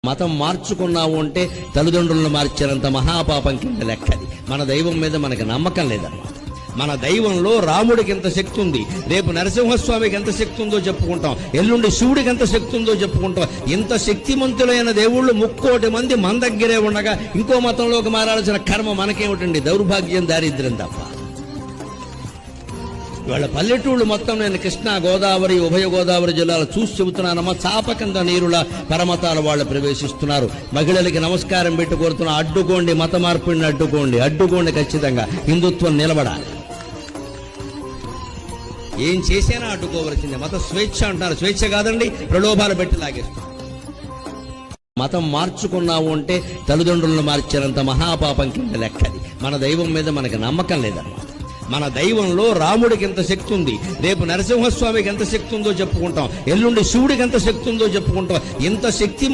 మతం మార్చుకున్నావు అంటే తల్లిదండ్రులను మార్చినంత మహాపాపం కింద లెక్కది. మన దైవం మీద మనకి నమ్మకం లేదన్నమాట. మన దైవంలో రాముడికి ఎంత శక్తి ఉంది, రేపు నరసింహస్వామికి ఎంత శక్తి ఉందో చెప్పుకుంటాం, ఎల్లుండి శివుడికి ఎంత శక్తి ఉందో చెప్పుకుంటాం. ఇంత శక్తిమంతులైన దేవుళ్ళు 3,000,000 మంది మన దగ్గరే ఉండగా ఇంకో మతంలోకి మారాల్సిన కర్మ మనకేమిటండి? దౌర్భాగ్యం, దారిద్ర్యం తప్ప. వాళ్ళ పల్లెటూళ్ళు మొత్తం నేను కృష్ణా, గోదావరి, ఉభయ గోదావరి జిల్లాలు చూసి చెబుతున్నానమ్మా. చాప కింద నీరుల పరమతాల వాళ్ళు ప్రవేశిస్తున్నారు. మహిళలకి నమస్కారం పెట్టి కోరుతున్నా, అడ్డుకోండి, మత మార్పిడిని అడ్డుకోండి. ఖచ్చితంగా హిందుత్వం నిలబడాలి. ఏం చేసినా అడ్డుకోవలసిందే. మత స్వేచ్ఛ అంటారు, స్వేచ్ఛ కాదండి, ప్రలోభాలు పెట్టి లాగేస్తారు. మతం మార్చుకున్నావు అంటే తల్లిదండ్రులను మార్చినంత మహాపాపం కింద లెక్కది. మన దైవం మీద మనకి నమ్మకం లేదన్నమాట. మన దైవంలో రాముడికి ఎంత శక్తి ఉంది, రేపు నరసింహస్వామికి ఎంత శక్తి ఉందో చెప్పుకుంటాం, ఎల్లుండి శివుడికి ఎంత శక్తి ఉందో చెప్పుకుంటాం. ఇంత శక్తి